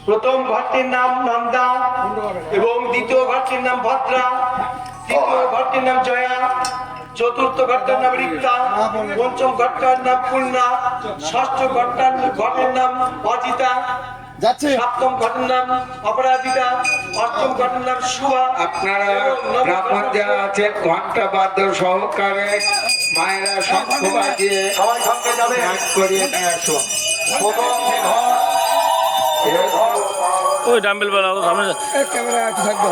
প্রথম ঘরটির নাম নন্দা এবং দ্বিতীয় ঘরটির নাম ভদ্রা, তৃতীয় ঘরটির নাম জয়া, চতুর্থ ঘরটার নাম রিক্তা, পঞ্চম ঘরটার নাম পূর্ণা, ষষ্ঠ ঘরের নাম অজিতা, সপ্তম ঘরের নাম অপরাজিতা, অষ্টম ঘরের নাম শুভা। আপনারা ব্রাহ্মণ যারা আছেন ঘন্টা বাদ্য সহকারে মায়েরা শঙ্খ বাজিয়ে সবাই সঙ্গে যাবে করিয়ে নিয়ে আসো। ওই ডাম্বেল বেলা সামনে ক্যামেরা থাকবো।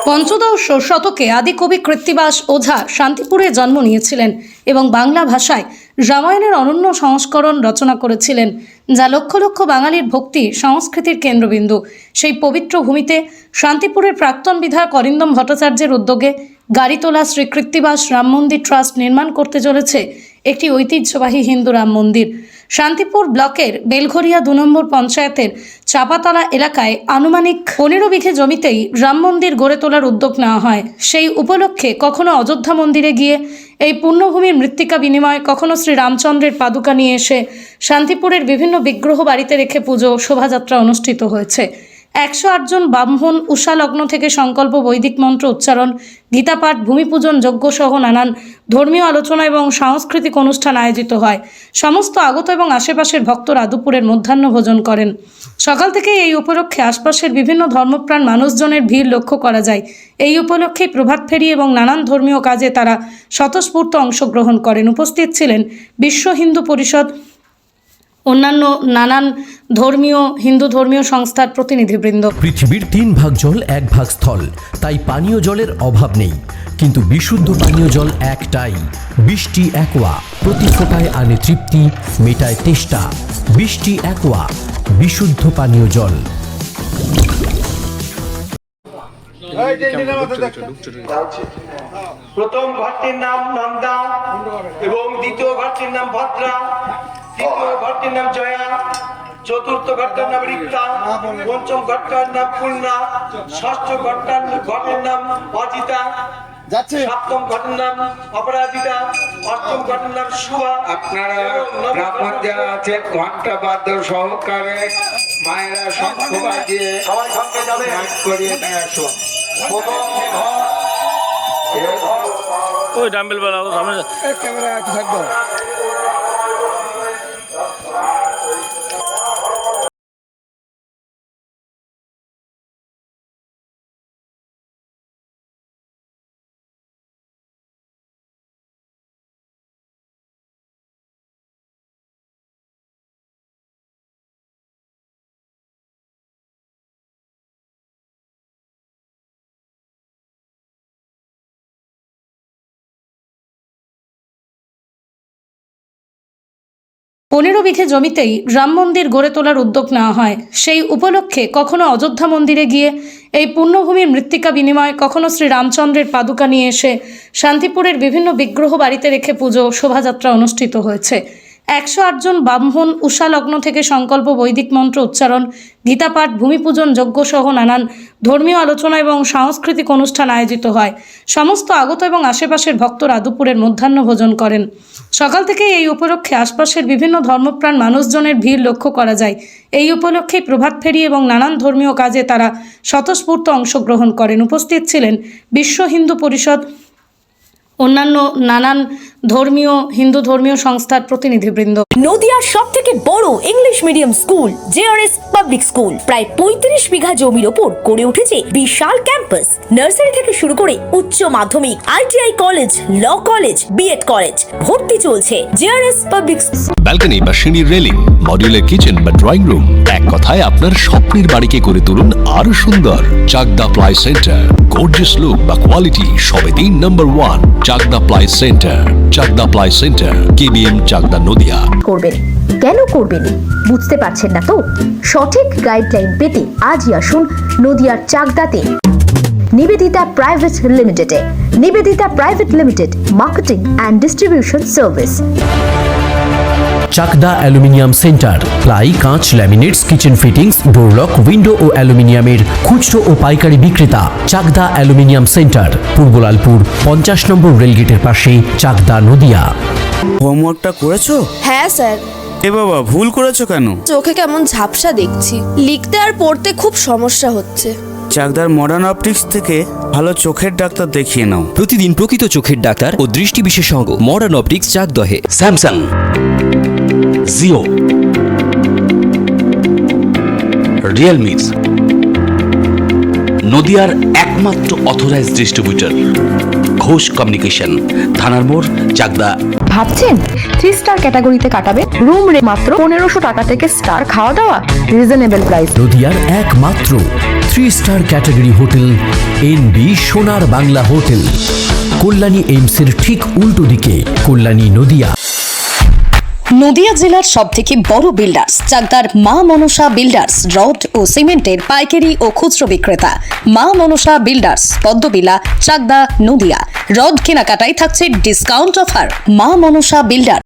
পঞ্চদশ শতকে আদিকবি কৃত্তিবাস ওঝা শান্তিপুরে জন্ম নিয়েছিলেন এবং বাংলা ভাষায় রামায়ণের অনন্য সংস্করণ রচনা করেছিলেন, যা লক্ষ লক্ষ বাঙালির ভক্তি সংস্কৃতির কেন্দ্রবিন্দু। সেই পবিত্র ভূমিতে শান্তিপুরের প্রাক্তন বিধায়ক অরিন্দম ভট্টাচার্যের উদ্যোগে গাড়িতলা শ্রী কৃত্তিবাস রাম মন্দির ট্রাস্ট নির্মাণ করতে চলেছে একটি ঐতিহ্যবাহী হিন্দু রাম মন্দির। শান্তিপুর ব্লকের বেলঘরিয়া 2 নম্বর পঞ্চায়েতের চাপাতলা এলাকায় আনুমানিক 15 বিঘে জমিতেই রাম মন্দির গড়ে তোলার উদ্যোগ নেওয়া হয়। সেই উপলক্ষে কখনো অযোধ্যা মন্দিরে গিয়ে এই পুণ্যভূমির মৃত্তিকা বিনিময়, কখনো শ্রী রামচন্দ্রের পাদুকা নিয়ে এসে শান্তিপুরের বিভিন্ন বিগ্রহ বাড়িতে রেখে পুজো শোভাযাত্রা অনুষ্ঠিত হয়েছে। 108 জন ব্রাহ্মণ উষালগ্ন থেকে সংকল্প, বৈদিক মন্ত্র উচ্চারণ, গীতাপাঠ, ভূমিপূজন যজ্ঞ সহ নানান ধর্মীয় আলোচনা এবং সাংস্কৃতিক অনুষ্ঠান আয়োজিত হয়। সমস্ত আগত এবং আশেপাশের ভক্তরা দুপুরের মধ্যাহ্ন ভোজন করেন। সকাল থেকেই এই উপলক্ষে আশপাশের বিভিন্ন ধর্মপ্রাণ মানুষজনের ভিড় লক্ষ্য করা যায়। এই উপলক্ষে প্রভাত ফেরি এবং নানান ধর্মীয় কাজে তারা স্বতঃস্ফূর্ত অংশগ্রহণ করেন। উপস্থিত ছিলেন বিশ্ব হিন্দু পরিষদ, অন্যান্য নানান হিন্দু ধর্মীয় সংস্থার প্রতিনিধিবৃন্দ। পৃথিবীর 3 ভাগ জল 1 ভাগ স্থল, তাই পানীয় জলের অভাব নেই, কিন্তু বিশুদ্ধ পানীয় জল একটাই, বৃষ্টি অ্যাকোয়া। প্রতি ফোঁটায় আনে তৃপ্তি, মেটায় তেষ্টা। বৃষ্টি অ্যাকোয়া, বিশুদ্ধ পানীয় জল। প্রথম ঘরটির নাম নন্দা এবং দ্বিতীয় ঘরটির নাম ভদ্রা, তৃতীয় ঘরটির নাম জয়া, চতুর্থ ঘরটার নাম রিক্তা, পঞ্চম ঘরটার নাম পূর্ণা, ষষ্ঠ ঘরের নাম অজিতা, সপ্তম ঘরের নাম অপরাজিতা, অষ্টম ঘরের নাম শুভা। আপনারা ব্রাহ্মণ যারা আছেন ঘন্টা বাদ্য সহকারে মায়েরা শঙ্খ বাজিয়ে সবাই সঙ্গে যাবে করিয়ে নিয়ে আসো। ওই ডাম্বেল বেলা সামনে ক্যামেরা থাকবো। পনেরো বিঘে জমিতেই রাম মন্দির গড়ে তোলার উদ্যোগ নেওয়া হয়। সেই উপলক্ষে কখনো অযোধ্যা মন্দিরে গিয়ে এই পুণ্যভূমির মৃত্তিকা বিনিময়, কখনো শ্রী রামচন্দ্রের পাদুকা নিয়ে এসে শান্তিপুরের বিভিন্ন বিগ্রহ বাড়িতে রেখে পুজো শোভাযাত্রা অনুষ্ঠিত হয়েছে। 108 জন ব্রাহ্মণ উষালগ্ন থেকে সংকল্প, বৈদিক মন্ত্র উচ্চারণ, গীতাপাঠ, ভূমিপূজন যজ্ঞ সহ নানান ধর্মীয় আলোচনা এবং সাংস্কৃতিক অনুষ্ঠান আয়োজিত হয়। সমস্ত আগত এবং আশেপাশের ভক্তরা দুপুরের মধ্যাহ্ন ভোজন করেন। সকাল থেকেই এই উপলক্ষে আশপাশের বিভিন্ন ধর্মপ্রাণ মানুষজনের ভিড় লক্ষ্য করা যায়। এই উপলক্ষে প্রভাত ফেরি এবং নানান ধর্মীয় কাজে তারা স্বতঃস্ফূর্ত অংশগ্রহণ করেন। উপস্থিত ছিলেন বিশ্ব হিন্দু পরিষদ, অন্যান্য নানান হিন্দু ধর্মীয় সংস্থার প্রতিনিধিবৃন্দ। নদিয়ার সবথেকে বড় English medium school JRS public school প্রায় 35 বিঘা জমির ওপর গড়ে উঠেছে বিশাল ক্যাম্পাস। নার্সারি থেকে শুরু করে উচ্চ মাধ্যমিক, ITI college, law college, BEd college, ভর্তি চলছে জেআরএস পাবলিক। ব্যালকনি বা সিঁড়ির রেলিং, মডিউলার কিচেন বা ড্রয়িং রুম, এক কথায় আপনার স্বপ্নের বাড়িকে করে তুলুন আরো সুন্দর। Chakdah ply centre, gorgeous look বা কোয়ালিটি সবে 3 নম্বর 1 Chakdah ply centre. Chakdah ply centre, KBM, Chakdah, Nadia. করবেন কেন করবেন বুঝতে পারছেন না তো? সঠিক গাইডলাইন পেতে আজই আসুন নদিয়ার চাকদাতে নিবেদিতা প্রাইভেট লিমিটেডে। Nivedita private limited, marketing and distribution service. Chakda aluminium centre, ply, কাঁচ, laminates, kitchen fittings, door lock, window ও অ্যালুমিনিয়ামের খুচরো ও পাইকারি বিক্রেতা। চাকদা অ্যালুমিনিয়াম সেন্টার, পূর্ব লালপুর 50 নম্বর রেলগেটের পাশে, চাকদা, নদিয়া। হোমওয়ার্কটা করেছো? হ্যাঁ স্যার। এ বাবা, ভুল করেছো কেন? চোখে কেমন ঝাপসা দেখছি, লিখতে আর পড়তে খুব সমস্যা হচ্ছে। চাকদার মডার্ন অপটিক্স থেকে ভালো চোখের ডাক্তার দেখিয়ে নাও। প্রতিদিন প্রকৃত চোখের ডাক্তার ও দৃষ্টি বিশেষজ্ঞ মডার্ন অপটিক্স চাকদহে। স্যামসাং, জিও, রিয়েলমি, নদিয়ার একমাত্র অথরাইজড ডিস্ট্রিবিউটর ঘোষ কমিউনিকেশন, থানার মোড়, চাকদা। ভাবছেন 3 স্টার ক্যাটাগরিতে কাটাবে? রুম রে মাত্র 1500 টাকা থেকে স্টার, খাওয়া দাওয়া রিজনেবল প্রাইস। নদিয়ার একমাত্র 3 স্টার ক্যাটাগরি হোটেল এনবি সোনার বাংলা হোটেল, কল্যাণী এইমসের ঠিক উল্টো দিকে, কল্যাণী, নদিয়া। নদিয়া জেলার সবথেকে বড় বিল্ডার্স চাকদার মা মনসা বিল্ডার্স, রড ও সিমেন্টের পাইকারি ও খুচরো বিক্রেতা। মা মনসা বিল্ডার্স, পদ্মবিলা, চাকদা, নদিয়া। রড কেনাকাটায় থাকছে ডিসকাউন্ট অফার। মা মনসা বিল্ডার।